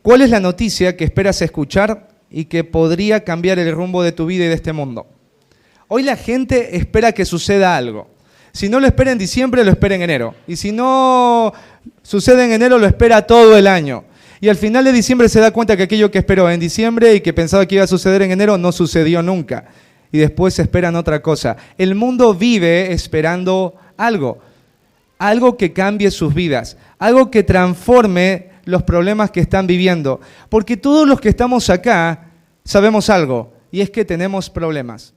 ¿Cuál es la noticia que esperas escuchar y que podría cambiar el rumbo de tu vida y de este mundo? Hoy la gente espera que suceda algo. Si no lo espera en diciembre, lo espera en enero. Y si no sucede en enero, lo espera todo el año. Y al final de diciembre se da cuenta que aquello que esperó en diciembre y que pensaba que iba a suceder en enero no sucedió nunca. Y después esperan otra cosa. El mundo vive esperando algo. Algo que cambie sus vidas. Algo que transforme los problemas que están viviendo. Porque todos los que estamos acá sabemos algo. Y es que tenemos problemas.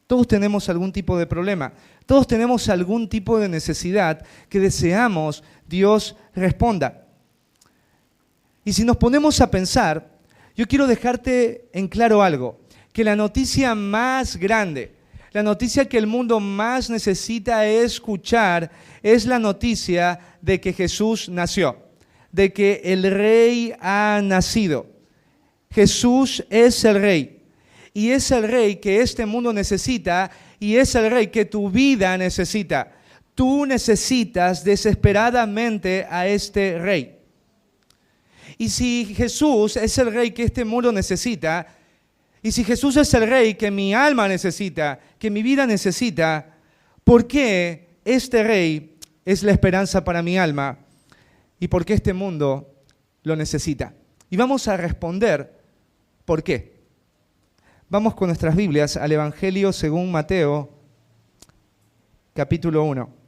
Todos tenemos algún tipo de problema. Todos tenemos algún tipo de necesidad que deseamos Dios responda. Y si nos ponemos a pensar, yo quiero dejarte en claro algo, que la noticia más grande, la noticia que el mundo más necesita escuchar, es la noticia de que Jesús nació, de que el Rey ha nacido. Jesús es el Rey. Y es el Rey que este mundo necesita y es el Rey que tu vida necesita. Tú necesitas desesperadamente a este Rey. Y si Jesús es el Rey que este mundo necesita, y si Jesús es el Rey que mi alma necesita, que mi vida necesita, ¿por qué este Rey es la esperanza para mi alma? ¿Y por qué este mundo lo necesita? Y vamos a responder ¿por qué? Vamos con nuestras Biblias al Evangelio según Mateo, capítulo 1.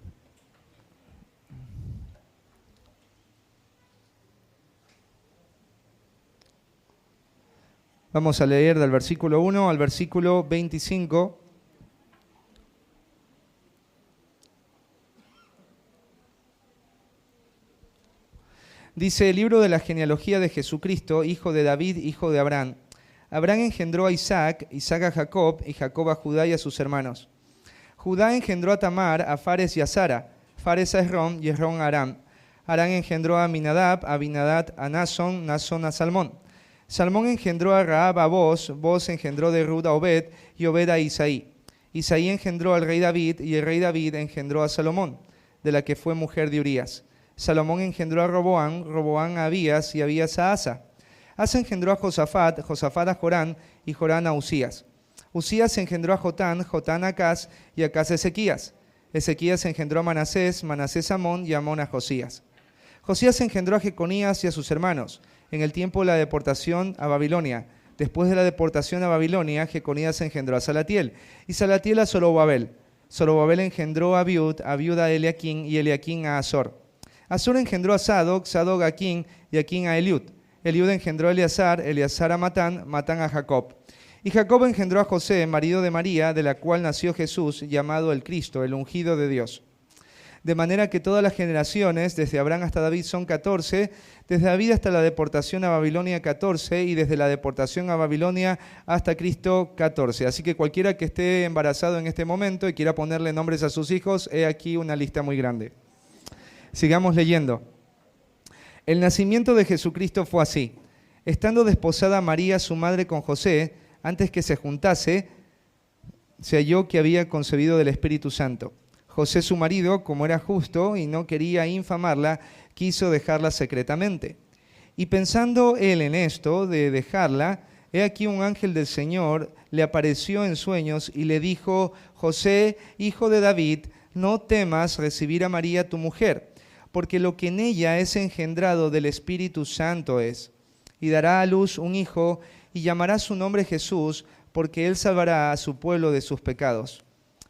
Vamos a leer del versículo 1 al versículo 25. Dice el libro de la genealogía de Jesucristo, hijo de David, hijo de Abraham. Abraham engendró a Isaac, Isaac a Jacob, y Jacob a Judá y a sus hermanos. Judá engendró a Tamar, a Fares y a Zara, Fares a Esrón y Esrón a Aram. Aram engendró a Aminadab, Aminadab a Nasón, Nasón a Salmón. Salmón engendró a Rahab a Boz, Boz engendró de Rut a Obed, y Obed a Isaí. Isaí engendró al rey David, y el rey David engendró a Salomón, de la que fue mujer de Urías. Salomón engendró a Roboam, Roboam a Abías, y Abías a Asa. Asa engendró a Josafat, Josafat a Jorán, y Jorán a Usías. Usías engendró a Jotán, Jotán a Acaz, y Acaz a Ezequías. Ezequías engendró a Manasés, Manasés a Amón, y Amón a Josías. Josías engendró a Jeconías y a sus hermanos, en el tiempo de la deportación a Babilonia. Después de la deportación a Babilonia, Jeconías engendró a Salatiel, y Salatiel a Zorobabel. Zorobabel engendró a Abiud a Eliaquín, y Eliaquín a Azor. Azor engendró a Sadoc, Sadoc a Aquín, y Aquín a Eliud. Eliud engendró a Eleazar, Eleazar a Matán, Matán a Jacob. Y Jacob engendró a José, marido de María, de la cual nació Jesús, llamado el Cristo, el ungido de Dios. De manera que todas las generaciones, desde Abraham hasta David, son 14, desde David hasta la deportación a Babilonia 14, y desde la deportación a Babilonia hasta Cristo 14. Así que cualquiera que esté embarazado en este momento y quiera ponerle nombres a sus hijos, he aquí una lista muy grande. Sigamos leyendo. El nacimiento de Jesucristo fue así. Estando desposada María, su madre, con José, antes que se juntase, se halló que había concebido del Espíritu Santo. José, su marido, como era justo y no quería infamarla, quiso dejarla secretamente. Y pensando él en esto, de dejarla, he aquí un ángel del Señor le apareció en sueños y le dijo: José, hijo de David, no temas recibir a María tu mujer, porque lo que en ella es engendrado del Espíritu Santo es. Y dará a luz un hijo, y llamará su nombre Jesús, porque él salvará a su pueblo de sus pecados.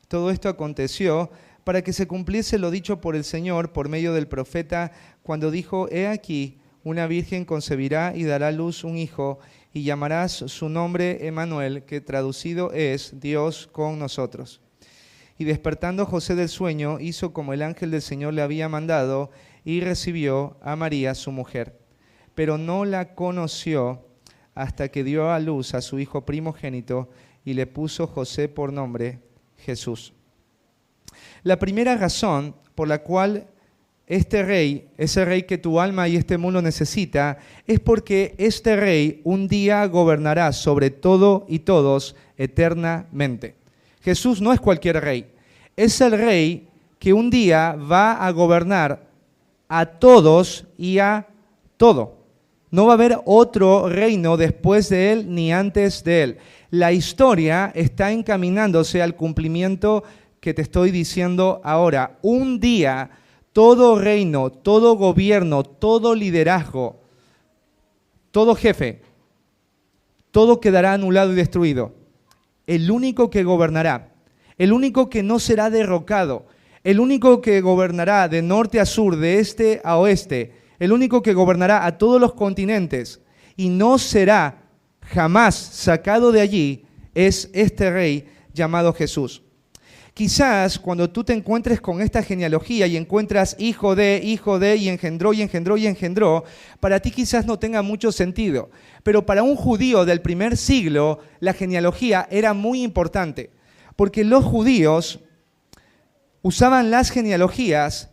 Todo esto aconteció para que se cumpliese lo dicho por el Señor por medio del profeta, cuando dijo: He aquí, una virgen concebirá y dará a luz un hijo, y llamarás su nombre Emmanuel, que traducido es Dios con nosotros. Y despertando José del sueño, hizo como el ángel del Señor le había mandado, y recibió a María su mujer. Pero no la conoció hasta que dio a luz a su hijo primogénito, y le puso José por nombre Jesús. La primera razón por la cual este rey, ese rey que tu alma y este mundo necesita, es porque este rey un día gobernará sobre todo y todos eternamente. Jesús no es cualquier rey, es el rey que un día va a gobernar a todos y a todo. No va a haber otro reino después de él ni antes de él. La historia está encaminándose al cumplimiento que te estoy diciendo ahora. Un día, todo reino, todo gobierno, todo liderazgo, todo jefe, todo quedará anulado y destruido. El único que gobernará, el único que no será derrocado, el único que gobernará de norte a sur, de este a oeste, el único que gobernará a todos los continentes y no será jamás sacado de allí, es este rey llamado Jesús. Quizás cuando tú te encuentres con esta genealogía y encuentras hijo de, y engendró, y engendró, y engendró, para ti quizás no tenga mucho sentido. Pero para un judío del primer siglo, la genealogía era muy importante, porque los judíos usaban las genealogías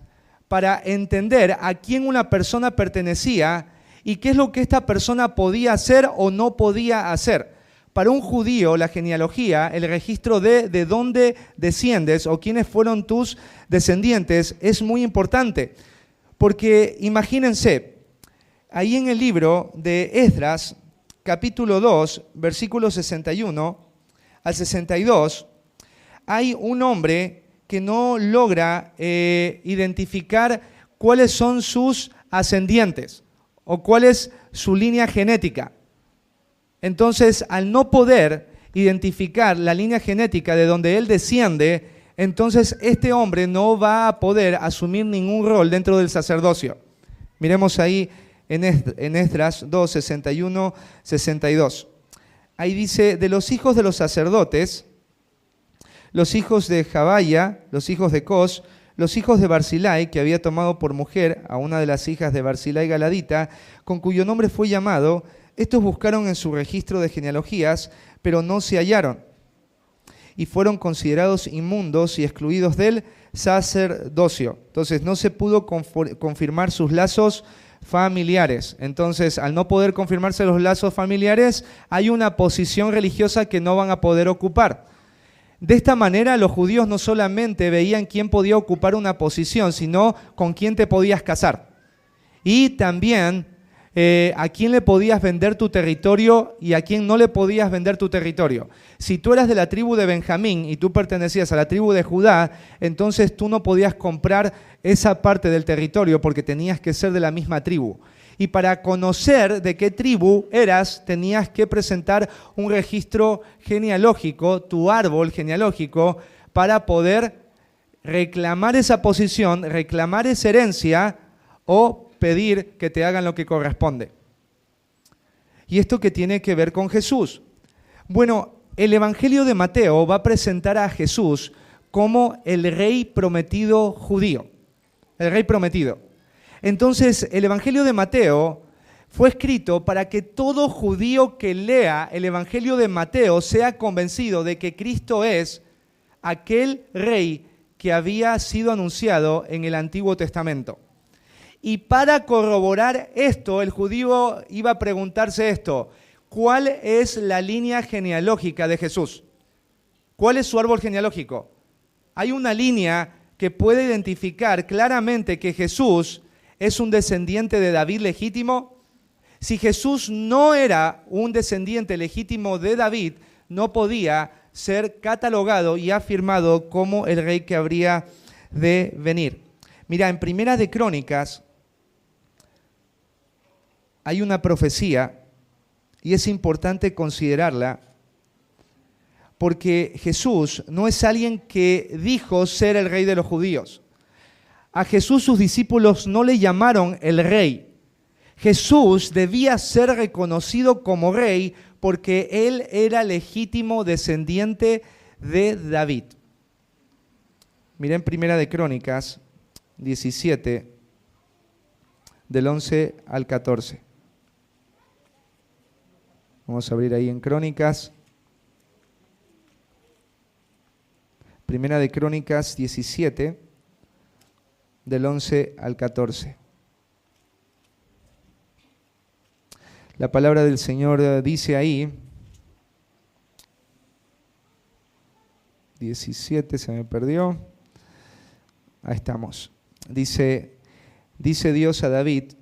para entender a quién una persona pertenecía y qué es lo que esta persona podía hacer o no podía hacer. Para un judío, la genealogía, el registro de dónde desciendes o quiénes fueron tus descendientes, es muy importante. Porque imagínense, ahí en el libro de Esdras, capítulo 2, versículos 61 al 62, hay un hombre que no logra identificar cuáles son sus ascendientes o cuál es su línea genética. Entonces, al no poder identificar la línea genética de donde él desciende, entonces este hombre no va a poder asumir ningún rol dentro del sacerdocio. Miremos ahí en Esdras 2, 61, 62. Ahí dice, de los hijos de los sacerdotes, los hijos de Jabaya, los hijos de Cos, los hijos de Barzilai, que había tomado por mujer a una de las hijas de Barzilai Galadita, con cuyo nombre fue llamado. Estos buscaron en su registro de genealogías, pero no se hallaron, y fueron considerados inmundos y excluidos del sacerdocio. Entonces no se pudo confirmar sus lazos familiares. Entonces, al no poder confirmarse los lazos familiares, hay una posición religiosa que no van a poder ocupar. De esta manera, los judíos no solamente veían quién podía ocupar una posición, sino con quién te podías casar. Y también a quién le podías vender tu territorio y a quién no le podías vender tu territorio. Si tú eras de la tribu de Benjamín y tú pertenecías a la tribu de Judá, entonces tú no podías comprar esa parte del territorio porque tenías que ser de la misma tribu. Y para conocer de qué tribu eras, tenías que presentar un registro genealógico, tu árbol genealógico, para poder reclamar esa posición, reclamar esa herencia o pedir que te hagan lo que corresponde. ¿Y esto qué tiene que ver con Jesús? Bueno, el Evangelio de Mateo va a presentar a Jesús como el rey prometido judío, el rey prometido. Entonces, el Evangelio de Mateo fue escrito para que todo judío que lea el Evangelio de Mateo sea convencido de que Cristo es aquel rey que había sido anunciado en el Antiguo Testamento. Y para corroborar esto, el judío iba a preguntarse esto: ¿cuál es la línea genealógica de Jesús? ¿Cuál es su árbol genealógico? Hay una línea que puede identificar claramente que Jesús es un descendiente de David legítimo. Si Jesús no era un descendiente legítimo de David, no podía ser catalogado y afirmado como el rey que habría de venir. Mira, en Primera de Crónicas hay una profecía y es importante considerarla porque Jesús no es alguien que dijo ser el rey de los judíos. A Jesús sus discípulos no le llamaron el rey. Jesús debía ser reconocido como rey porque él era legítimo descendiente de David. Miren Primera de Crónicas 17, del 11 al 14. Vamos a abrir ahí en Crónicas. Primera de Crónicas 17, del 11 al 14. La palabra del Señor dice ahí, 17 se me perdió, ahí estamos. Dice Dios a David,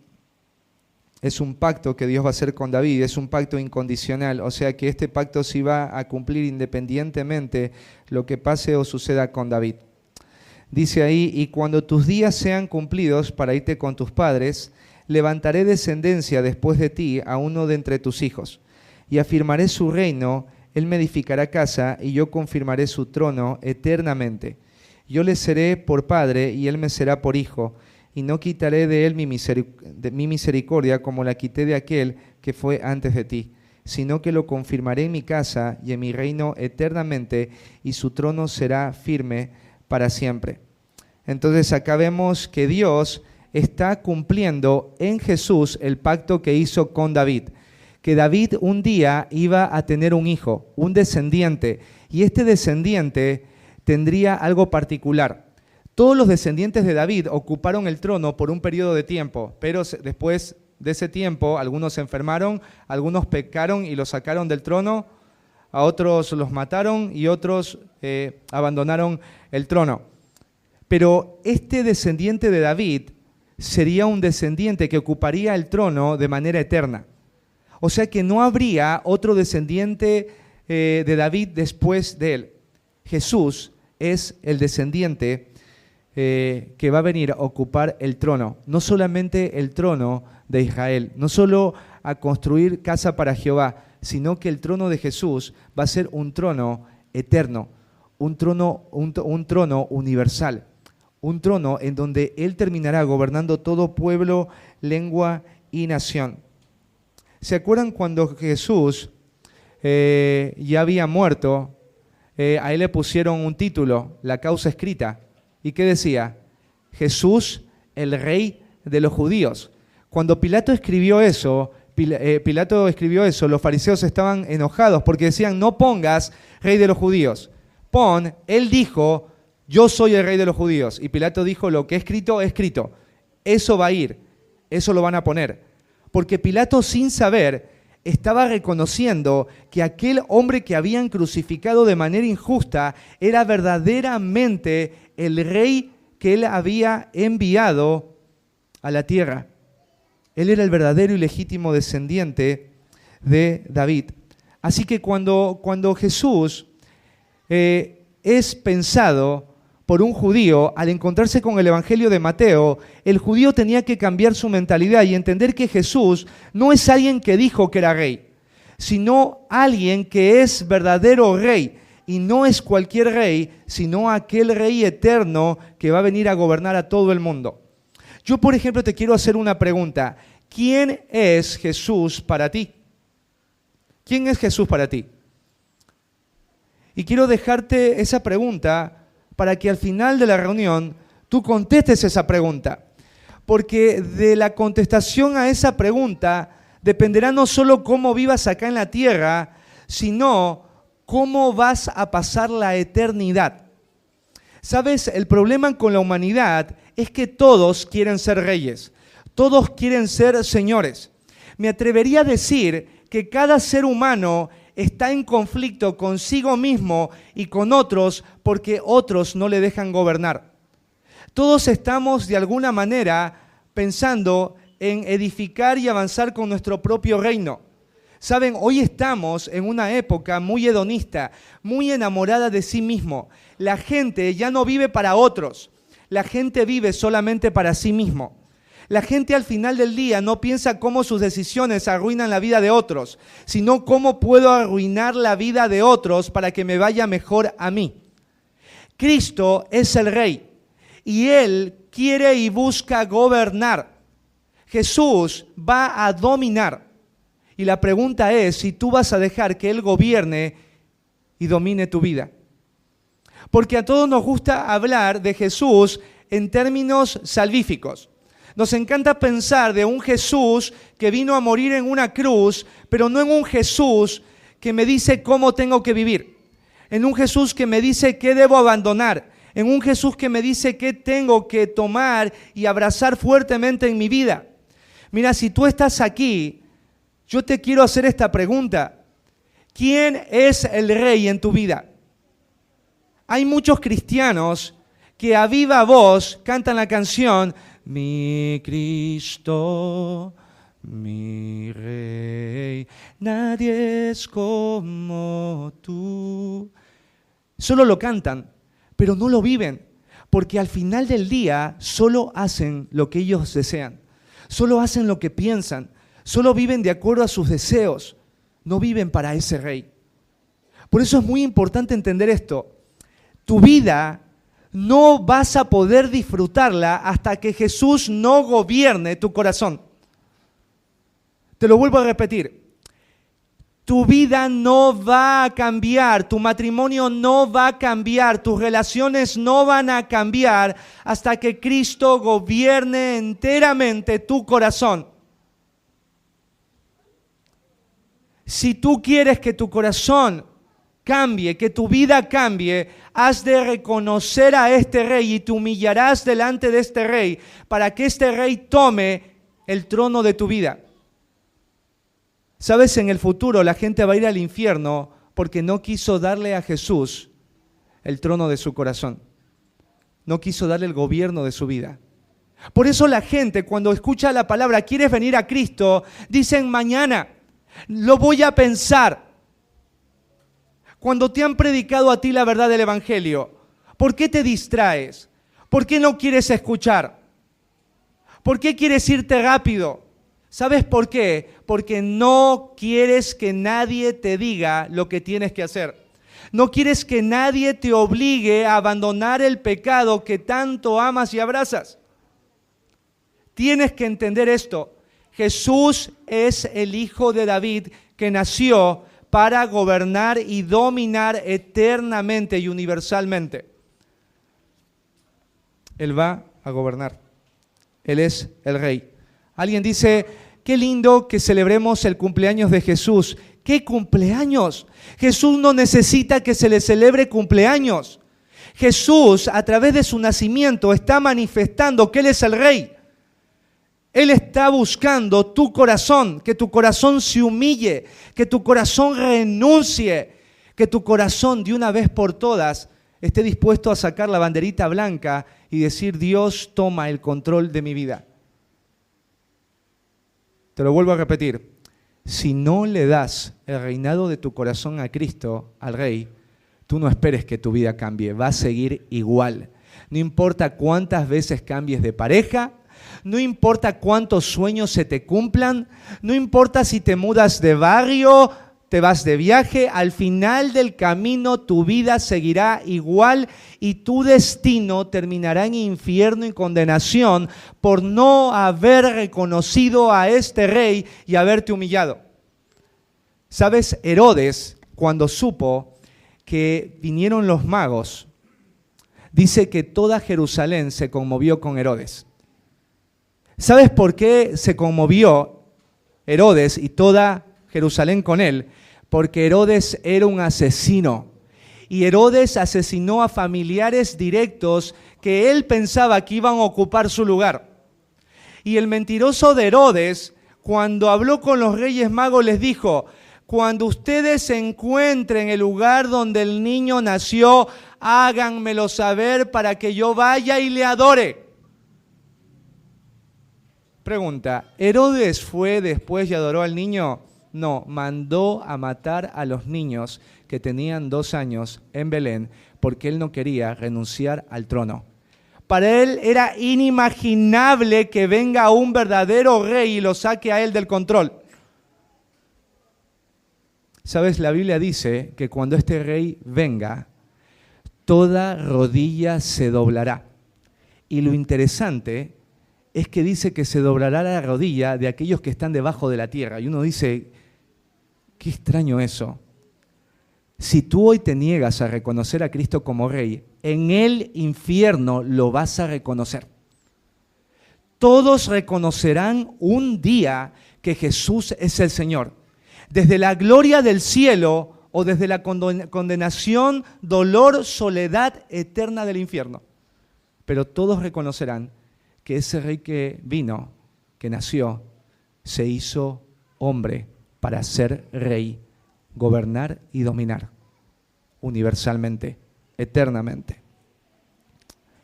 es un pacto que Dios va a hacer con David, es un pacto incondicional, o sea que este pacto sí va a cumplir independientemente lo que pase o suceda con David. Dice ahí, y cuando tus días sean cumplidos para irte con tus padres, levantaré descendencia después de ti a uno de entre tus hijos, y afirmaré su reino, él me edificará casa, y yo confirmaré su trono eternamente. Yo le seré por padre, y él me será por hijo, y no quitaré de él mi misericordia como la quité de aquel que fue antes de ti, sino que lo confirmaré en mi casa y en mi reino eternamente, y su trono será firme para siempre. Entonces acá vemos que Dios está cumpliendo en Jesús el pacto que hizo con David, que David un día iba a tener un hijo, un descendiente, y este descendiente tendría algo particular. Todos los descendientes de David ocuparon el trono por un periodo de tiempo, pero después de ese tiempo algunos se enfermaron, algunos pecaron y los sacaron del trono, a otros los mataron y otros abandonaron el trono. Pero este descendiente de David sería un descendiente que ocuparía el trono de manera eterna. O sea que no habría otro descendiente de David después de él. Jesús es el descendiente que va a venir a ocupar el trono, no solamente el trono de Israel, no solo a construir casa para Jehová, sino que el trono de Jesús va a ser un trono eterno, un trono universal, un trono en donde Él terminará gobernando todo pueblo, lengua y nación. ¿Se acuerdan cuando Jesús ya había muerto? A Él le pusieron un título, la causa escrita. ¿Y qué decía? Jesús, el Rey de los judíos. Cuando Pilato escribió eso, los fariseos estaban enojados porque decían, no pongas Rey de los judíos. Pon, Él dijo, yo soy el Rey de los judíos. Y Pilato dijo, lo que he escrito, eso va a ir, eso lo van a poner. Porque Pilato, sin saber, estaba reconociendo que aquel hombre que habían crucificado de manera injusta era verdaderamente el rey que él había enviado a la tierra. Él era el verdadero y legítimo descendiente de David. Así que cuando Jesús es pensado por un judío, al encontrarse con el Evangelio de Mateo, el judío tenía que cambiar su mentalidad y entender que Jesús no es alguien que dijo que era rey, sino alguien que es verdadero rey. Y no es cualquier rey, sino aquel rey eterno que va a venir a gobernar a todo el mundo. Yo, por ejemplo, te quiero hacer una pregunta. ¿Quién es Jesús para ti? ¿Quién es Jesús para ti? Y quiero dejarte esa pregunta para que al final de la reunión tú contestes esa pregunta. Porque de la contestación a esa pregunta dependerá no solo cómo vivas acá en la tierra, sino cómo vas a pasar la eternidad. ¿Sabes? El problema con la humanidad es que todos quieren ser reyes, todos quieren ser señores. Me atrevería a decir que cada ser humano está en conflicto consigo mismo y con otros porque otros no le dejan gobernar. Todos estamos de alguna manera pensando en edificar y avanzar con nuestro propio reino. Saben, hoy estamos en una época muy hedonista, muy enamorada de sí mismo. La gente ya no vive para otros, la gente vive solamente para sí mismo. La gente al final del día no piensa cómo sus decisiones arruinan la vida de otros, sino cómo puedo arruinar la vida de otros para que me vaya mejor a mí. Cristo es el Rey y Él quiere y busca gobernar. Jesús va a dominar. Y la pregunta es si tú vas a dejar que Él gobierne y domine tu vida. Porque a todos nos gusta hablar de Jesús en términos salvíficos. Nos encanta pensar de un Jesús que vino a morir en una cruz, pero no en un Jesús que me dice cómo tengo que vivir. En un Jesús que me dice qué debo abandonar. En un Jesús que me dice qué tengo que tomar y abrazar fuertemente en mi vida. Mira, si tú estás aquí, yo te quiero hacer esta pregunta. ¿Quién es el rey en tu vida? Hay muchos cristianos que a viva voz cantan la canción Mi Cristo, mi rey, nadie es como tú. Solo lo cantan, pero no lo viven, porque al final del día solo hacen lo que ellos desean, solo hacen lo que piensan, solo viven de acuerdo a sus deseos, no viven para ese rey. Por eso es muy importante entender esto. Tu vida no vas a poder disfrutarla hasta que Jesús no gobierne tu corazón. Te lo vuelvo a repetir. Tu vida no va a cambiar, tu matrimonio no va a cambiar, tus relaciones no van a cambiar hasta que Cristo gobierne enteramente tu corazón. Si tú quieres que tu corazón cambie, que tu vida cambie, has de reconocer a este rey y te humillarás delante de este rey para que este rey tome el trono de tu vida. Sabes, en el futuro la gente va a ir al infierno porque no quiso darle a Jesús el trono de su corazón. No quiso darle el gobierno de su vida. Por eso la gente, cuando escucha la palabra, ¿quieres venir a Cristo?, dicen mañana, lo voy a pensar. Cuando te han predicado a ti la verdad del Evangelio, ¿por qué te distraes? ¿Por qué no quieres escuchar? ¿Por qué quieres irte rápido? ¿Sabes por qué? Porque no quieres que nadie te diga lo que tienes que hacer. No quieres que nadie te obligue a abandonar el pecado que tanto amas y abrazas. Tienes que entender esto. Jesús es el Hijo de David que nació para gobernar y dominar eternamente y universalmente. Él va a gobernar. Él es el Rey. Alguien dice, qué lindo que celebremos el cumpleaños de Jesús. ¿Qué cumpleaños? Jesús no necesita que se le celebre cumpleaños. Jesús, a través de su nacimiento, está manifestando que Él es el Rey. Él está buscando tu corazón, que tu corazón se humille, que tu corazón renuncie, que tu corazón de una vez por todas esté dispuesto a sacar la banderita blanca y decir, Dios toma el control de mi vida. Te lo vuelvo a repetir, si no le das el reinado de tu corazón a Cristo, al Rey, tú no esperes que tu vida cambie, va a seguir igual. No importa cuántas veces cambies de pareja, no importa cuántos sueños se te cumplan, no importa si te mudas de barrio, te vas de viaje, al final del camino tu vida seguirá igual y tu destino terminará en infierno y condenación por no haber reconocido a este rey y haberte humillado. ¿Sabes? Herodes, cuando supo que vinieron los magos, dice que toda Jerusalén se conmovió con Herodes. ¿Sabes por qué se conmovió Herodes y toda Jerusalén con él? Porque Herodes era un asesino. Y Herodes asesinó a familiares directos que él pensaba que iban a ocupar su lugar. Y el mentiroso de Herodes, cuando habló con los reyes magos, les dijo, cuando ustedes encuentren el lugar donde el niño nació, háganmelo saber para que yo vaya y le adore. Pregunta, ¿Herodes fue después y adoró al niño? No, mandó a matar a los niños que tenían 2 años en Belén porque él no quería renunciar al trono. Para él era inimaginable que venga un verdadero rey y lo saque a él del control. ¿Sabes? La Biblia dice que cuando este rey venga, toda rodilla se doblará. Y lo interesante es que dice que se doblará la rodilla de aquellos que están debajo de la tierra. Y uno dice, qué extraño eso. Si tú hoy te niegas a reconocer a Cristo como Rey, en el infierno lo vas a reconocer. Todos reconocerán un día que Jesús es el Señor. Desde la gloria del cielo o desde la condenación, dolor, soledad eterna del infierno. Pero todos reconocerán que ese Rey que vino, que nació, se hizo hombre para ser Rey, gobernar y dominar universalmente, eternamente.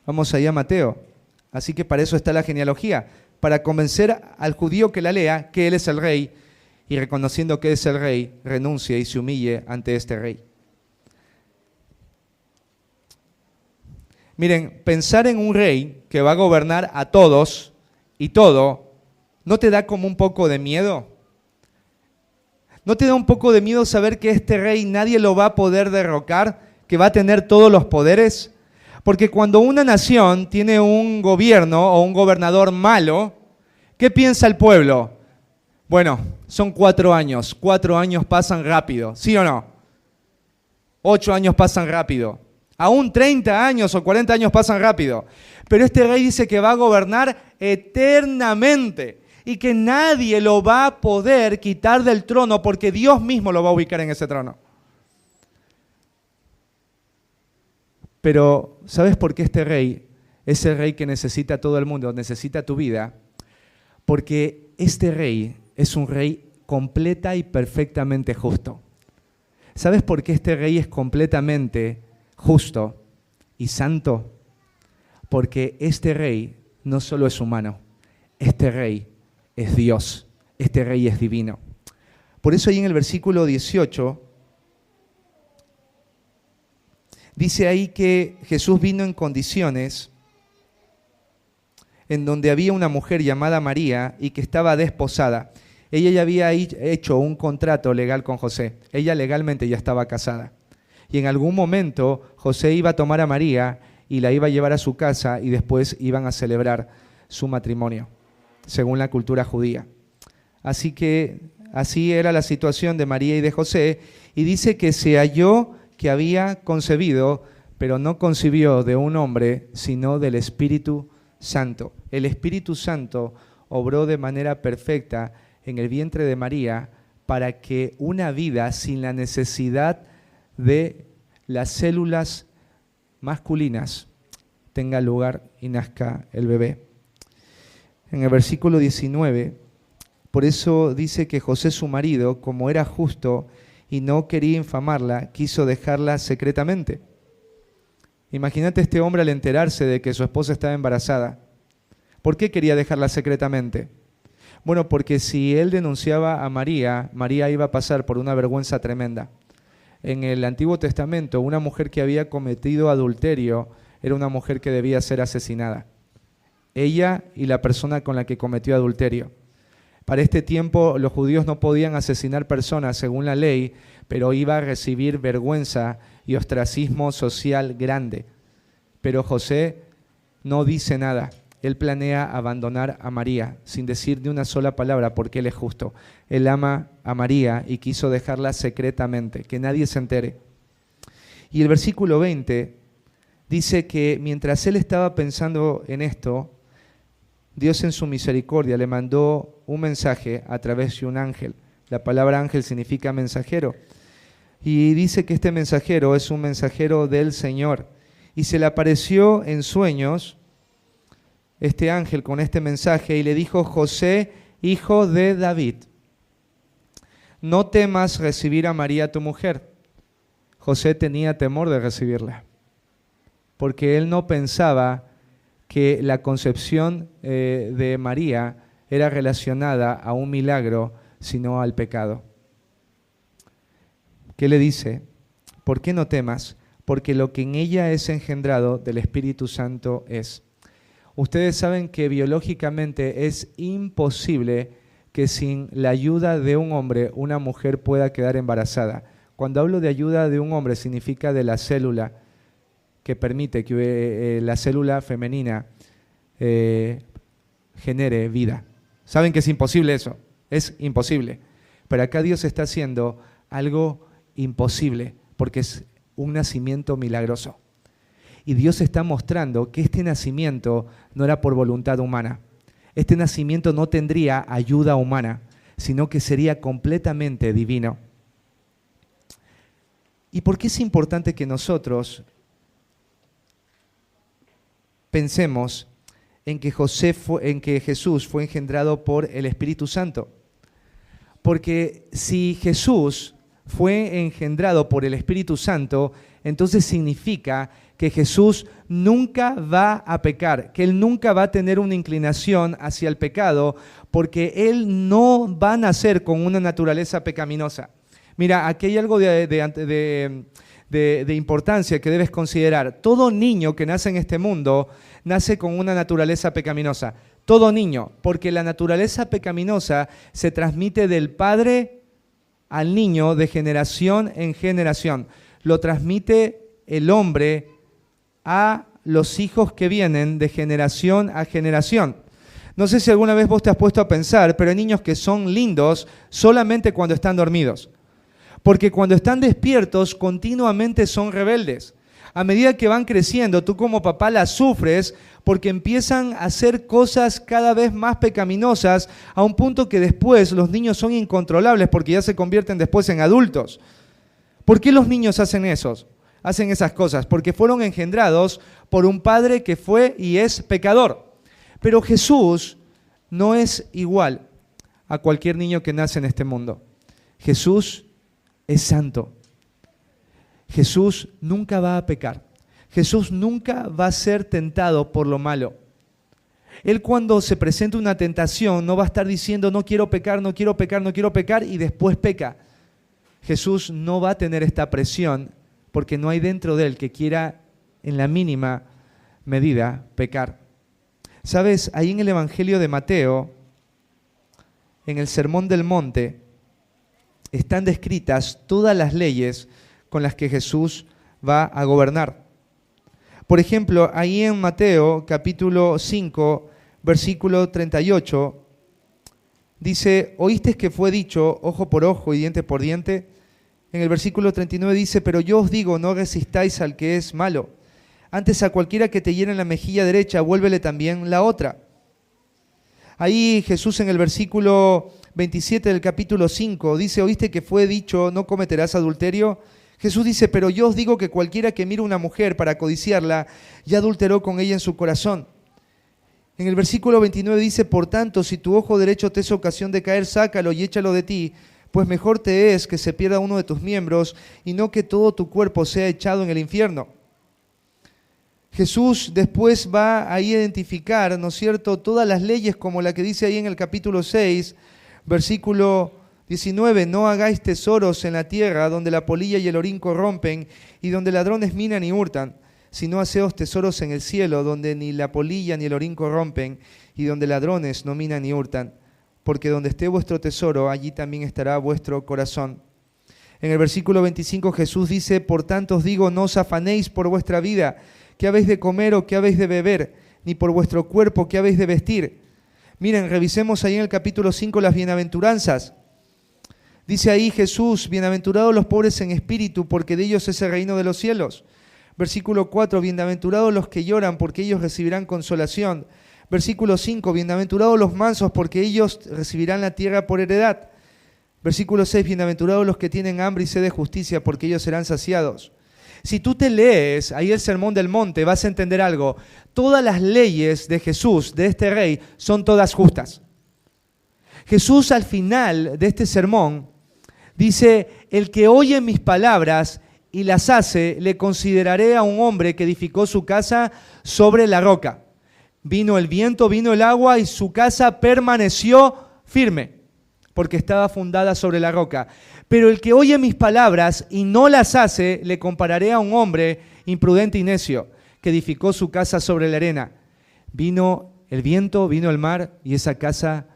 Vamos allá, Mateo. Así que para eso está la genealogía, para convencer al judío que la lea que Él es el rey, y reconociendo que es el rey, renuncie y se humille ante este rey. Miren, pensar en un rey que va a gobernar a todos y todo, ¿no te da como un poco de miedo? ¿No te da un poco de miedo saber que este rey nadie lo va a poder derrocar, que va a tener todos los poderes? Porque cuando una nación tiene un gobierno o un gobernador malo, ¿qué piensa el pueblo? Bueno, son 4 años. 4 años pasan rápido, ¿sí o no? 8 años pasan rápido. Aún 30 años o 40 años pasan rápido. Pero este rey dice que va a gobernar eternamente y que nadie lo va a poder quitar del trono porque Dios mismo lo va a ubicar en ese trono. Pero, ¿sabes por qué este rey es el rey que necesita todo el mundo, necesita tu vida? Porque este rey es un rey completa y perfectamente justo. ¿Sabes por qué este rey es completamente justo y santo? Porque este rey no solo es humano, este rey es Dios, este rey es divino. Por eso ahí en el versículo 18, dice ahí que Jesús vino en condiciones en donde había una mujer llamada María y que estaba desposada. Ella ya había hecho un contrato legal con José. Ella legalmente ya estaba casada. Y en algún momento José iba a tomar a María y la iba a llevar a su casa y después iban a celebrar su matrimonio, según la cultura judía. Así que así era la situación de María y de José. Y dice que se halló que había concebido, pero no concibió de un hombre, sino del Espíritu Santo. El Espíritu Santo obró de manera perfecta en el vientre de María para que una vida sin la necesidad de las células masculinas tenga lugar y nazca el bebé. En el versículo 19, por eso dice que José su marido, como era justo y no quería infamarla, quiso dejarla secretamente. Imagínate este hombre al enterarse de que su esposa estaba embarazada. ¿Por qué quería dejarla secretamente? Bueno, porque si él denunciaba a María, María iba a pasar por una vergüenza tremenda. En el Antiguo Testamento, una mujer que había cometido adulterio era una mujer que debía ser asesinada. Ella y la persona con la que cometió adulterio. Para este tiempo los judíos no podían asesinar personas según la ley, pero iba a recibir vergüenza y ostracismo social grande. Pero José no dice nada. Él planea abandonar a María sin decir ni una sola palabra porque él es justo. Él ama a María y quiso dejarla secretamente, que nadie se entere. Y el versículo 20 dice que mientras él estaba pensando en esto, Dios en su misericordia le mandó un mensaje a través de un ángel. La palabra ángel significa mensajero. Y dice que este mensajero es un mensajero del Señor. Y se le apareció en sueños este ángel con este mensaje y le dijo: José, hijo de David, no temas recibir a María tu mujer. José tenía temor de recibirla, porque él no pensaba que la concepción de María era relacionada a un milagro, sino al pecado. ¿Qué le dice? ¿Por qué no temas? Porque lo que en ella es engendrado del Espíritu Santo es. Ustedes saben que biológicamente es imposible que sin la ayuda de un hombre una mujer pueda quedar embarazada. Cuando hablo de ayuda de un hombre significa de la célula que permite que la célula femenina genere vida. ¿Saben que es imposible eso? Es imposible. Pero acá Dios está haciendo algo imposible porque es un nacimiento milagroso. Y Dios está mostrando que este nacimiento no era por voluntad humana. Este nacimiento no tendría ayuda humana, sino que sería completamente divino. ¿Y por qué es importante que nosotros pensemos en que Jesús fue engendrado por el Espíritu Santo? Porque si Jesús fue engendrado por el Espíritu Santo, entonces significa que Jesús nunca va a pecar, que Él nunca va a tener una inclinación hacia el pecado, porque Él no va a nacer con una naturaleza pecaminosa. Mira, aquí hay algo de importancia que debes considerar. Todo niño que nace en este mundo nace con una naturaleza pecaminosa. Todo niño, porque la naturaleza pecaminosa se transmite del padre al niño de generación en generación. Lo transmite el hombre a los hijos que vienen de generación a generación. No sé si alguna vez vos te has puesto a pensar, pero hay niños que son lindos solamente cuando están dormidos. Porque cuando están despiertos continuamente son rebeldes. A medida que van creciendo, tú como papá las sufres porque empiezan a hacer cosas cada vez más pecaminosas a un punto que después los niños son incontrolables porque ya se convierten después en adultos. ¿Por qué los niños hacen esas cosas? Porque fueron engendrados por un padre que fue y es pecador. Pero Jesús no es igual a cualquier niño que nace en este mundo. Jesús es santo. Jesús nunca va a pecar. Jesús nunca va a ser tentado por lo malo. Él cuando se presenta una tentación no va a estar diciendo no quiero pecar, no quiero pecar, no quiero pecar y después peca. Jesús no va a tener esta presión porque no hay dentro de él que quiera en la mínima medida pecar. ¿Sabes? Ahí en el Evangelio de Mateo, en el Sermón del Monte, están descritas todas las leyes con las que Jesús va a gobernar. Por ejemplo, ahí en Mateo capítulo 5, versículo 38, dice, ¿oísteis que fue dicho ojo por ojo y diente por diente? En el versículo 39 dice, pero yo os digo, no resistáis al que es malo. Antes a cualquiera que te hiere en la mejilla derecha, vuélvele también la otra. Ahí Jesús en el versículo 27 del capítulo 5 dice, ¿oíste que fue dicho, no cometerás adulterio? Jesús dice, pero yo os digo que cualquiera que mire a una mujer para codiciarla, ya adulteró con ella en su corazón. En el versículo 29 dice, por tanto, si tu ojo derecho te es ocasión de caer, sácalo y échalo de ti, pues mejor te es que se pierda uno de tus miembros y no que todo tu cuerpo sea echado en el infierno. Jesús después va a identificar, ¿no es cierto?, todas las leyes como la que dice ahí en el capítulo 6, versículo 19, no hagáis tesoros en la tierra donde la polilla y el orín corrompen y donde ladrones minan y hurtan, sino haceos tesoros en el cielo donde ni la polilla ni el orín corrompen y donde ladrones no minan ni hurtan, porque donde esté vuestro tesoro, allí también estará vuestro corazón. En el versículo 25 Jesús dice, por tanto os digo, no os afanéis por vuestra vida, qué habéis de comer o qué habéis de beber, ni por vuestro cuerpo qué habéis de vestir. Miren, revisemos ahí en el capítulo 5 las bienaventuranzas. Dice ahí Jesús, bienaventurados los pobres en espíritu, porque de ellos es el reino de los cielos. Versículo 4, bienaventurados los que lloran, porque ellos recibirán consolación. Versículo 5, bienaventurados los mansos, porque ellos recibirán la tierra por heredad. Versículo 6, bienaventurados los que tienen hambre y sed de justicia, porque ellos serán saciados. Si tú te lees ahí el Sermón del Monte, vas a entender algo. Todas las leyes de Jesús, de este rey, son todas justas. Jesús al final de este sermón dice, el que oye mis palabras y las hace, le consideraré a un hombre que edificó su casa sobre la roca. Vino el viento, vino el agua y su casa permaneció firme, porque estaba fundada sobre la roca. Pero el que oye mis palabras y no las hace, le compararé a un hombre imprudente y necio, que edificó su casa sobre la arena. Vino el viento, vino el mar y esa casa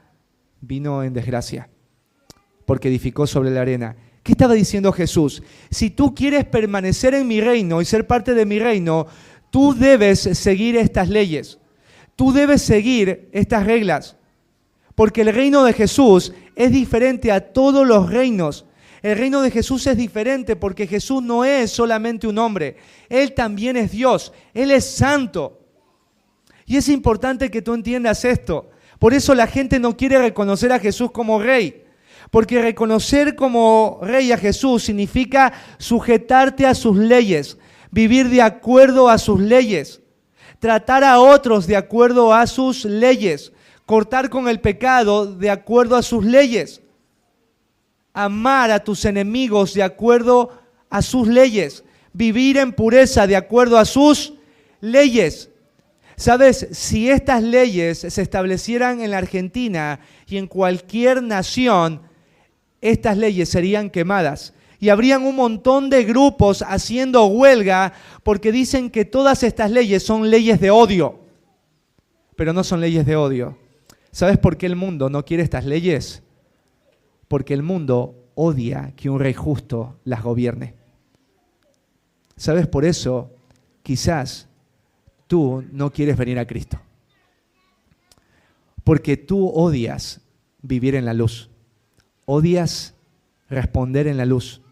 vino en desgracia, porque edificó sobre la arena. ¿Qué estaba diciendo Jesús? Si tú quieres permanecer en mi reino y ser parte de mi reino, tú debes seguir estas leyes. Tú debes seguir estas reglas, porque el reino de Jesús es diferente a todos los reinos. El reino de Jesús es diferente porque Jesús no es solamente un hombre. Él también es Dios. Él es santo. Y es importante que tú entiendas esto. Por eso la gente no quiere reconocer a Jesús como rey. Porque reconocer como rey a Jesús significa sujetarte a sus leyes, vivir de acuerdo a sus leyes, tratar a otros de acuerdo a sus leyes, cortar con el pecado de acuerdo a sus leyes, amar a tus enemigos de acuerdo a sus leyes, vivir en pureza de acuerdo a sus leyes. ¿Sabes? Si estas leyes se establecieran en la Argentina y en cualquier nación, estas leyes serían quemadas. Y habrían un montón de grupos haciendo huelga porque dicen que todas estas leyes son leyes de odio. Pero no son leyes de odio. ¿Sabes por qué el mundo no quiere estas leyes? Porque el mundo odia que un rey justo las gobierne. ¿Sabes? Por eso, quizás tú no quieres venir a Cristo. Porque tú odias vivir en la luz. Odias responder en la luz.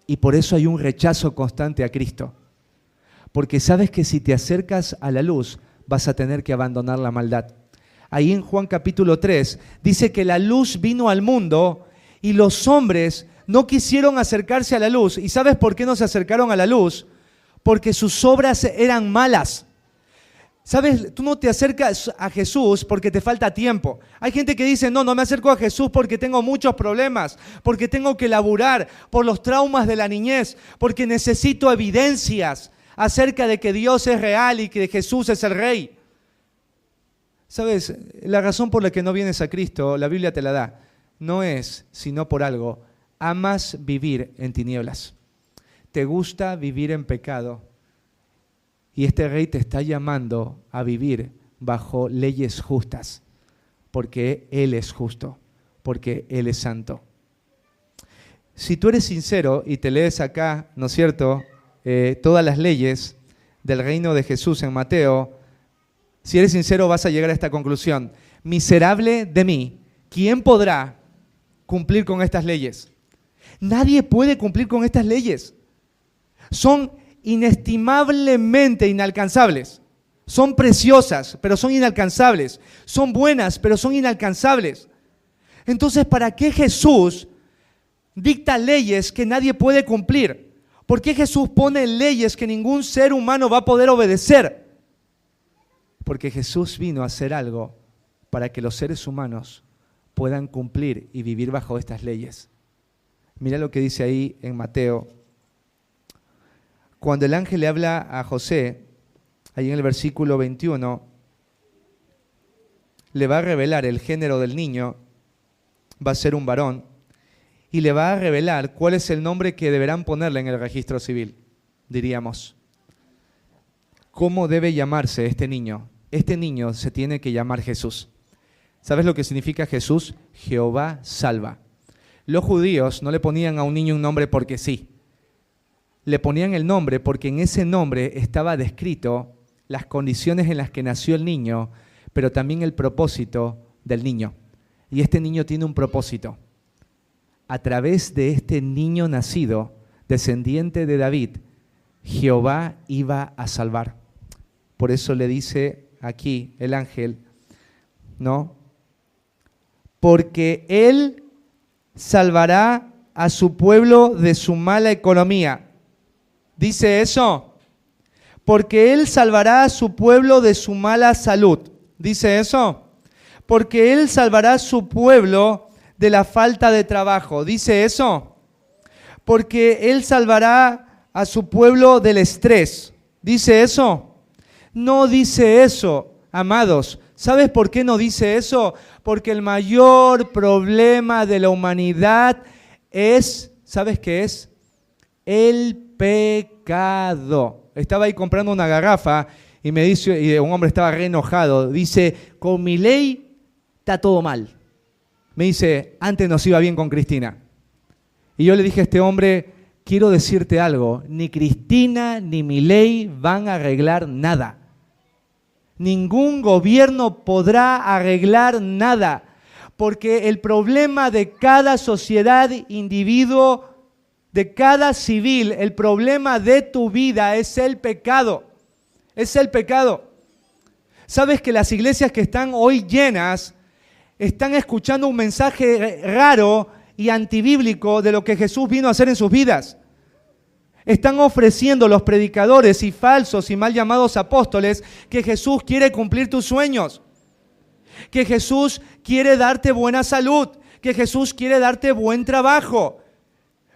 Y por eso hay un rechazo constante a Cristo. Porque sabes que si te acercas a la luz, vas a tener que abandonar la maldad. Ahí en Juan capítulo 3 dice que la luz vino al mundo y los hombres no quisieron acercarse a la luz. ¿Y sabes por qué no se acercaron a la luz? Porque sus obras eran malas. ¿Sabes? Tú no te acercas a Jesús porque te falta tiempo. Hay gente que dice, no me acerco a Jesús porque tengo muchos problemas, porque tengo que laburar, por los traumas de la niñez, porque necesito evidencias acerca de que Dios es real y que Jesús es el Rey. ¿Sabes? La razón por la que no vienes a Cristo, la Biblia te la da, no es sino por algo. Amas vivir en tinieblas. Te gusta vivir en pecado. Y este Rey te está llamando a vivir bajo leyes justas, porque Él es justo, porque Él es santo. Si tú eres sincero y te lees acá, ¿no es cierto?, todas las leyes del reino de Jesús en Mateo, si eres sincero vas a llegar a esta conclusión. Miserable de mí, ¿quién podrá cumplir con estas leyes? Nadie puede cumplir con estas leyes. Son inestimablemente inalcanzables. Son preciosas, pero son inalcanzables. Son buenas, pero son inalcanzables. Entonces, ¿para qué Jesús dicta leyes que nadie puede cumplir? ¿Por qué Jesús pone leyes que ningún ser humano va a poder obedecer? Porque Jesús vino a hacer algo para que los seres humanos puedan cumplir y vivir bajo estas leyes. Mira lo que dice ahí en Mateo. Cuando el ángel le habla a José, ahí en el versículo 21, le va a revelar el género del niño, va a ser un varón, y le va a revelar cuál es el nombre que deberán ponerle en el registro civil, diríamos. ¿Cómo debe llamarse este niño? Este niño se tiene que llamar Jesús. ¿Sabes lo que significa Jesús? Jehová salva. Los judíos no le ponían a un niño un nombre porque sí. Le ponían el nombre porque en ese nombre estaba descrito las condiciones en las que nació el niño, pero también el propósito del niño. Y este niño tiene un propósito. A través de este niño nacido, descendiente de David, Jehová iba a salvar. Por eso le dice aquí el ángel, ¿no? Porque él salvará a su pueblo de su mala economía. ¿Dice eso? Porque Él salvará a su pueblo de su mala salud. ¿Dice eso? Porque Él salvará a su pueblo de la falta de trabajo. ¿Dice eso? Porque Él salvará a su pueblo del estrés. ¿Dice eso? No dice eso, amados. ¿Sabes por qué no dice eso? Porque el mayor problema de la humanidad es, ¿sabes qué es? El pecado. Estaba ahí comprando una garrafa y me dice, y un hombre estaba re enojado. Dice, con mi ley está todo mal. Me dice, antes nos iba bien con Cristina. Y yo le dije a este hombre, quiero decirte algo, ni Cristina ni mi ley van a arreglar nada. Ningún gobierno podrá arreglar nada, porque el problema de cada sociedad, individuo, de cada civil, el problema de tu vida es el pecado. Es el pecado. ¿Sabes que las iglesias que están hoy llenas están escuchando un mensaje raro y antibíblico de lo que Jesús vino a hacer en sus vidas? Están ofreciendo los predicadores y falsos y mal llamados apóstoles que Jesús quiere cumplir tus sueños, que Jesús quiere darte buena salud, que Jesús quiere darte buen trabajo.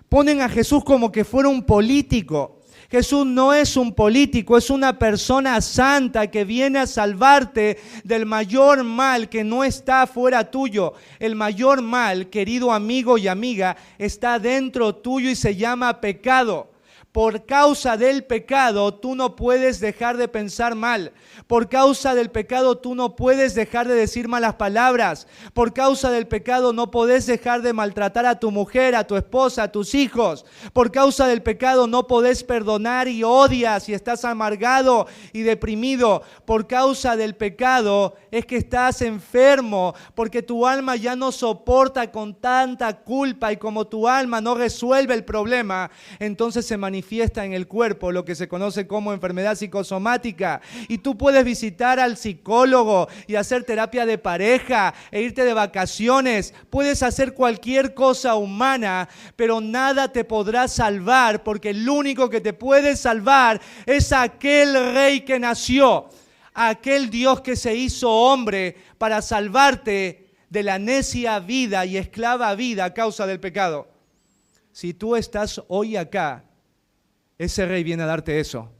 Ponen a Jesús como que fuera un político. Jesús no es un político, es una persona santa que viene a salvarte del mayor mal que no está fuera tuyo. El mayor mal, querido amigo y amiga, está dentro tuyo y se llama pecado. Por causa del pecado, tú no puedes dejar de pensar mal. Por causa del pecado, tú no puedes dejar de decir malas palabras. Por causa del pecado, no podés dejar de maltratar a tu mujer, a tu esposa, a tus hijos. Por causa del pecado, no podés perdonar y odias y estás amargado y deprimido. Por causa del pecado, es que estás enfermo, porque tu alma ya no soporta con tanta culpa y como tu alma no resuelve el problema, entonces se manifiesta en el cuerpo lo que se conoce como enfermedad psicosomática. Y tú puedes visitar al psicólogo y hacer terapia de pareja e irte de vacaciones. Puedes hacer cualquier cosa humana, pero nada te podrá salvar, porque el único que te puede salvar es aquel Rey que nació, aquel Dios que se hizo hombre para salvarte de la necia vida y esclava vida a causa del pecado. Si tú estás hoy acá, ese Rey viene a darte eso.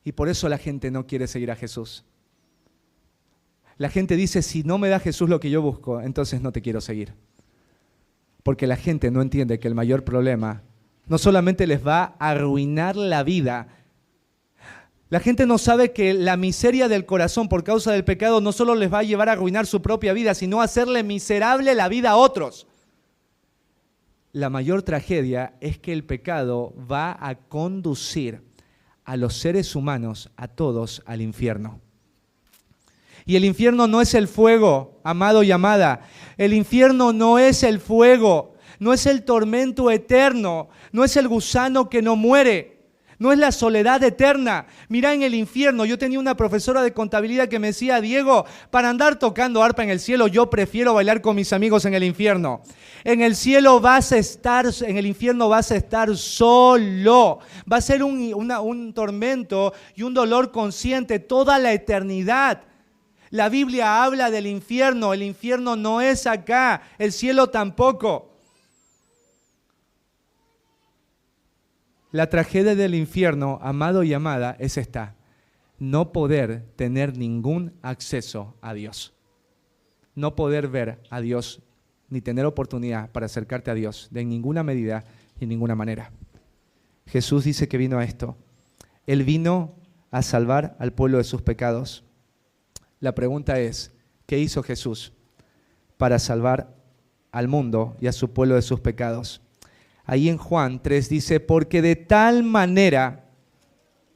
Y por eso la gente no quiere seguir a Jesús. La gente dice, si no me da Jesús lo que yo busco, entonces no te quiero seguir. Porque la gente no entiende que el mayor problema no solamente les va a arruinar la vida. La gente no sabe que la miseria del corazón por causa del pecado no solo les va a llevar a arruinar su propia vida, sino a hacerle miserable la vida a otros. La mayor tragedia es que el pecado va a conducir a los seres humanos, a todos, al infierno. Y el infierno no es el fuego, amado y amada. El infierno no es el fuego, no es el tormento eterno, no es el gusano que no muere. No es la soledad eterna. Mirá, en el infierno, yo tenía una profesora de contabilidad que me decía, Diego, para andar tocando arpa en el cielo, yo prefiero bailar con mis amigos en el infierno. En el cielo vas a estar, en el infierno vas a estar solo. Va a ser un tormento y un dolor consciente toda la eternidad. La Biblia habla del infierno. El infierno no es acá, el cielo tampoco. La tragedia del infierno, amado y amada, es esta: no poder tener ningún acceso a Dios. No poder ver a Dios, ni tener oportunidad para acercarte a Dios de ninguna medida y ninguna manera. Jesús dice que vino a esto. Él vino a salvar al pueblo de sus pecados. La pregunta es, ¿qué hizo Jesús para salvar al mundo y a su pueblo de sus pecados? Ahí en Juan 3 dice, porque de tal manera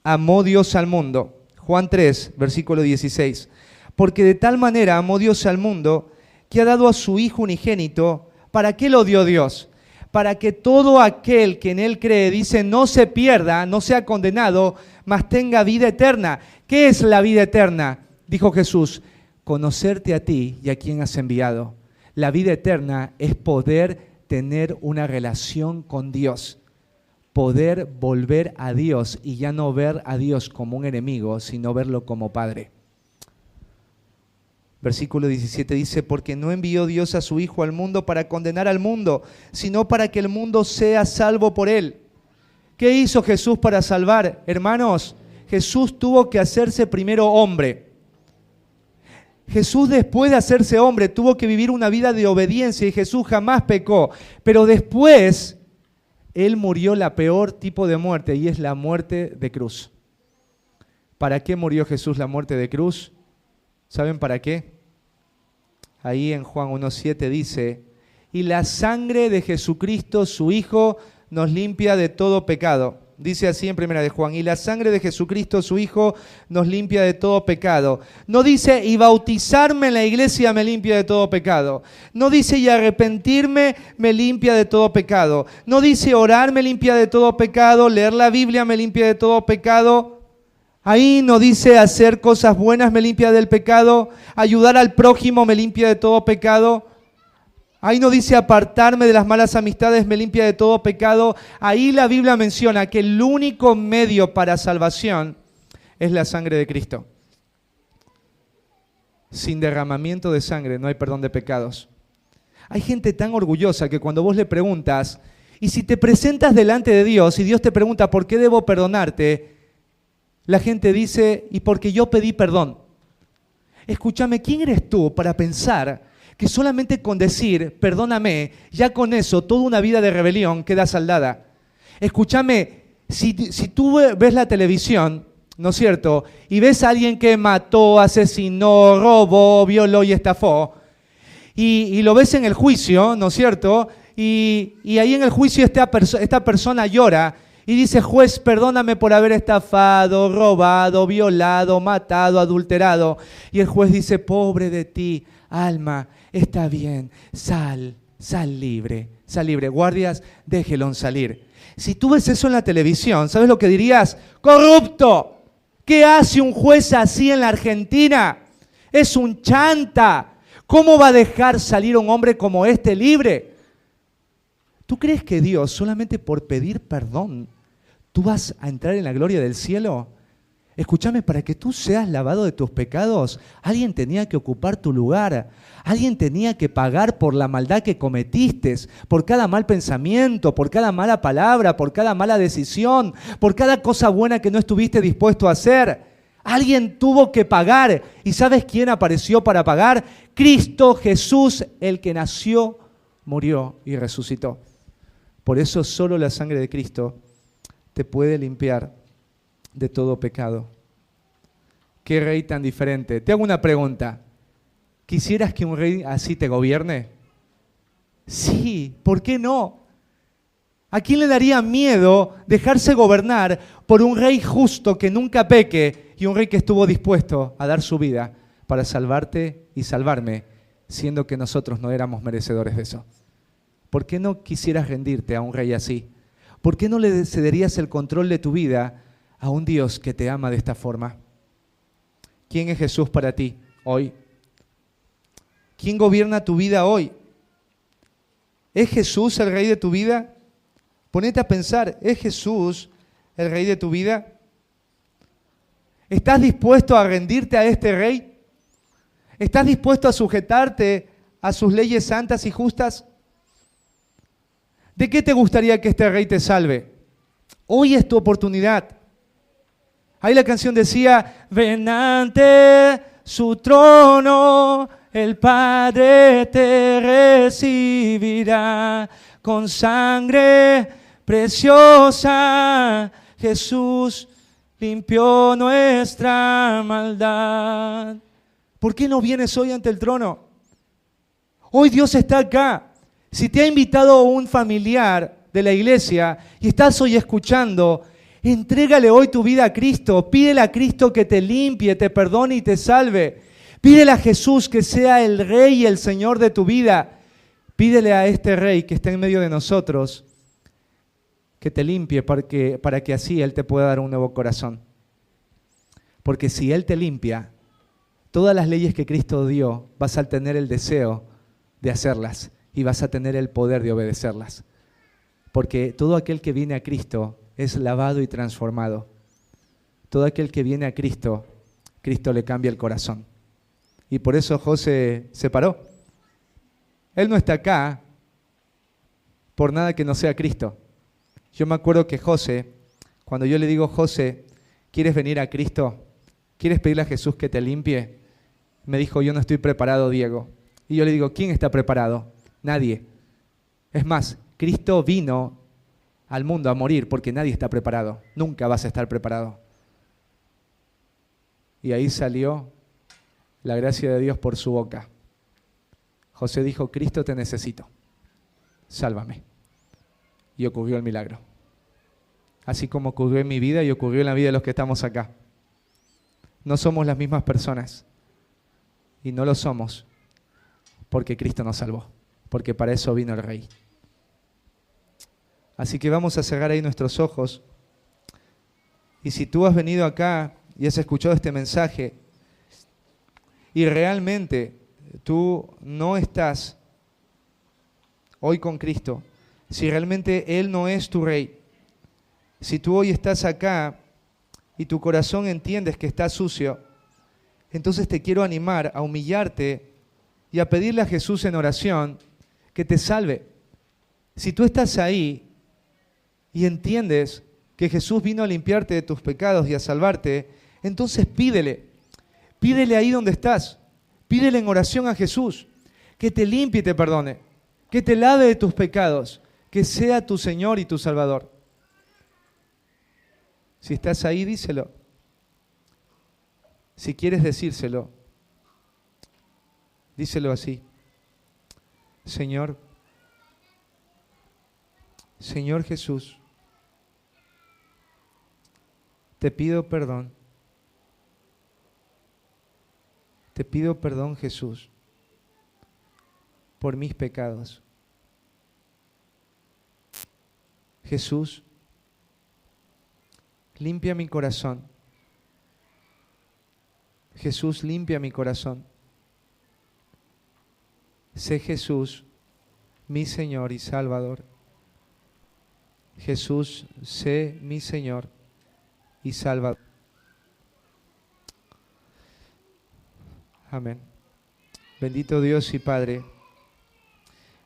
amó Dios al mundo. Juan 3, versículo 16. Porque de tal manera amó Dios al mundo que ha dado a su Hijo unigénito. ¿Para qué lo dio Dios? Para que todo aquel que en Él cree, dice, no se pierda, no sea condenado, mas tenga vida eterna. ¿Qué es la vida eterna? Dijo Jesús, conocerte a ti y a quien has enviado. La vida eterna es poder tener una relación con Dios, poder volver a Dios y ya no ver a Dios como un enemigo, sino verlo como Padre. Versículo 17 dice, porque no envió Dios a su Hijo al mundo para condenar al mundo, sino para que el mundo sea salvo por Él. ¿Qué hizo Jesús para salvar? Hermanos, Jesús tuvo que hacerse primero hombre. Jesús, después de hacerse hombre, tuvo que vivir una vida de obediencia y Jesús jamás pecó. Pero después, Él murió la peor tipo de muerte y es la muerte de cruz. ¿Para qué murió Jesús la muerte de cruz? ¿Saben para qué? Ahí en Juan 1:7 dice, y la sangre de Jesucristo, su Hijo, nos limpia de todo pecado. Dice así en 1 de Juan, y la sangre de Jesucristo, su Hijo, nos limpia de todo pecado. No dice, y bautizarme en la iglesia me limpia de todo pecado. No dice, y arrepentirme me limpia de todo pecado. No dice, orar me limpia de todo pecado, leer la Biblia me limpia de todo pecado. Ahí no dice, hacer cosas buenas me limpia del pecado, ayudar al prójimo me limpia de todo pecado. Ahí no dice apartarme de las malas amistades, me limpia de todo pecado. Ahí la Biblia menciona que el único medio para salvación es la sangre de Cristo. Sin derramamiento de sangre no hay perdón de pecados. Hay gente tan orgullosa que cuando vos le preguntas, Y si te presentas delante de Dios y Dios te pregunta ¿por qué debo perdonarte? La gente dice, y porque yo pedí perdón. Escúchame, ¿quién eres tú para pensar que solamente con decir perdóname, ya con eso toda una vida de rebelión queda saldada? Escúchame, si tú ves la televisión, ¿no es cierto? Y ves a alguien que mató, asesinó, robó, violó y estafó, y lo ves en el juicio, ¿no es cierto? Y ahí en el juicio esta persona llora y dice, juez, perdóname por haber estafado, robado, violado, matado, adulterado. Y el juez dice, pobre de ti, alma, está bien, sal libre, guardias, déjelo salir. Si tú ves eso en la televisión, ¿sabes lo que dirías? ¡Corrupto! ¿Qué hace un juez así en la Argentina? Es un chanta. ¿Cómo va a dejar salir a un hombre como este libre? ¿Tú crees que Dios, solamente por pedir perdón, tú vas a entrar en la gloria del cielo? Escúchame, para que tú seas lavado de tus pecados, alguien tenía que ocupar tu lugar. Alguien tenía que pagar por la maldad que cometiste, por cada mal pensamiento, por cada mala palabra, por cada mala decisión, por cada cosa buena que no estuviste dispuesto a hacer. Alguien tuvo que pagar. ¿Y sabes quién apareció para pagar? Cristo Jesús, el que nació, murió y resucitó. Por eso solo la sangre de Cristo te puede limpiar de todo pecado. Qué rey tan diferente. Te hago una pregunta. ¿Quisieras que un rey así te gobierne? Sí, ¿por qué no? ¿A quién le daría miedo dejarse gobernar por un rey justo que nunca peque y un rey que estuvo dispuesto a dar su vida para salvarte y salvarme, siendo que nosotros no éramos merecedores de eso? ¿Por qué no quisieras rendirte a un rey así? ¿Por qué no le cederías el control de tu vida a un Dios que te ama de esta forma? ¿Quién es Jesús para ti hoy? ¿Quién gobierna tu vida hoy? ¿Es Jesús el rey de tu vida? Ponete a pensar, ¿es Jesús el rey de tu vida? ¿Estás dispuesto a rendirte a este rey? ¿Estás dispuesto a sujetarte a sus leyes santas y justas? ¿De qué te gustaría que este rey te salve? Hoy es tu oportunidad. Ahí la canción decía, ven ante su trono, el Padre te recibirá con sangre preciosa. Jesús limpió nuestra maldad. ¿Por qué no vienes hoy ante el trono? Hoy Dios está acá. Si te ha invitado un familiar de la iglesia y estás hoy escuchando, entrégale hoy tu vida a Cristo. Pídele a Cristo que te limpie, te perdone y te salve. Pídele a Jesús que sea el Rey y el Señor de tu vida. Pídele a este Rey que está en medio de nosotros que te limpie para que así Él te pueda dar un nuevo corazón. Porque si Él te limpia, todas las leyes que Cristo dio, vas a tener el deseo de hacerlas y vas a tener el poder de obedecerlas. Porque todo aquel que viene a Cristo es lavado y transformado. Todo aquel que viene a Cristo, Cristo le cambia el corazón. Y por eso José se paró. Él no está acá por nada que no sea Cristo. Yo me acuerdo que José, cuando yo le digo, José, ¿quieres venir a Cristo? ¿Quieres pedirle a Jesús que te limpie? Me dijo, yo no estoy preparado, Diego. Y yo le digo, ¿quién está preparado? Nadie. Es más, Cristo vino al mundo a morir porque nadie está preparado. Nunca vas a estar preparado. Y ahí salió la gracia de Dios por su boca. José dijo, Cristo, te necesito. Sálvame. Y ocurrió el milagro. Así como ocurrió en mi vida y ocurrió en la vida de los que estamos acá. No somos las mismas personas. Y no lo somos porque Cristo nos salvó. Porque para eso vino el Rey. Así que vamos a cerrar ahí nuestros ojos. Y si tú has venido acá y has escuchado este mensaje y realmente tú no estás hoy con Cristo, si realmente Él no es tu Rey, si tú hoy estás acá y tu corazón entiendes que está sucio, entonces te quiero animar a humillarte y a pedirle a Jesús en oración que te salve. Si tú estás ahí y entiendes que Jesús vino a limpiarte de tus pecados y a salvarte, entonces pídele. Pídele ahí donde estás. Pídele en oración a Jesús que te limpie y te perdone, que te lave de tus pecados, que sea tu Señor y tu Salvador. Si estás ahí, díselo. Si quieres decírselo, díselo así. Señor Jesús, te pido perdón. Te pido perdón, Jesús, por mis pecados. Jesús, limpia mi corazón. Jesús, limpia mi corazón. Sé Jesús, mi Señor y Salvador. Jesús, sé mi Señor y Salvador. Amén. Bendito Dios y Padre,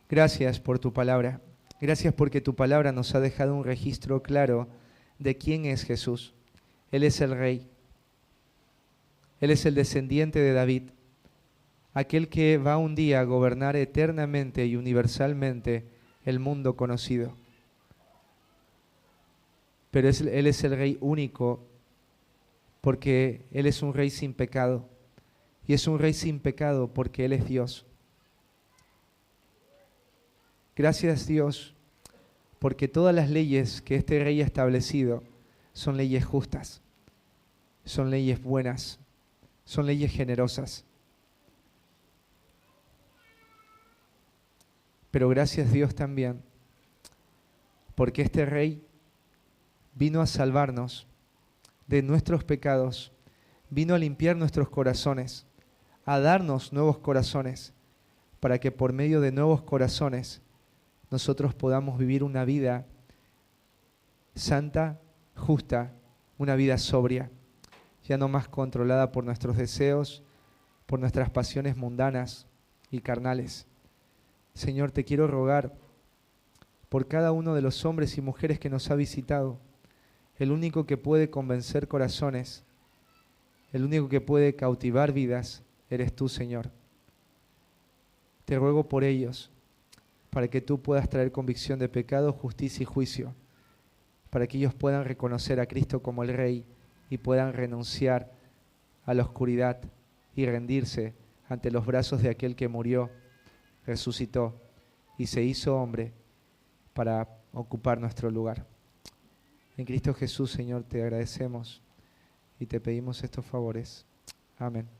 gracias por tu palabra. Gracias porque tu palabra nos ha dejado un registro claro de quién es Jesús. Él es el Rey. Él es el descendiente de David, aquel que va un día a gobernar eternamente y universalmente el mundo conocido. Pero Él es el Rey único porque Él es un Rey sin pecado. Y es un Rey sin pecado porque Él es Dios. Gracias, Dios, porque todas las leyes que este Rey ha establecido son leyes justas, son leyes buenas, son leyes generosas. Pero gracias, Dios, también, porque este Rey vino a salvarnos de nuestros pecados, vino a limpiar nuestros corazones, a darnos nuevos corazones, para que por medio de nuevos corazones nosotros podamos vivir una vida santa, justa, una vida sobria, ya no más controlada por nuestros deseos, por nuestras pasiones mundanas y carnales. Señor, te quiero rogar por cada uno de los hombres y mujeres que nos ha visitado, el único que puede convencer corazones, el único que puede cautivar vidas, eres tú, Señor. Te ruego por ellos, para que tú puedas traer convicción de pecado, justicia y juicio, para que ellos puedan reconocer a Cristo como el Rey y puedan renunciar a la oscuridad y rendirse ante los brazos de aquel que murió, resucitó y se hizo hombre para ocupar nuestro lugar. En Cristo Jesús, Señor, te agradecemos y te pedimos estos favores. Amén.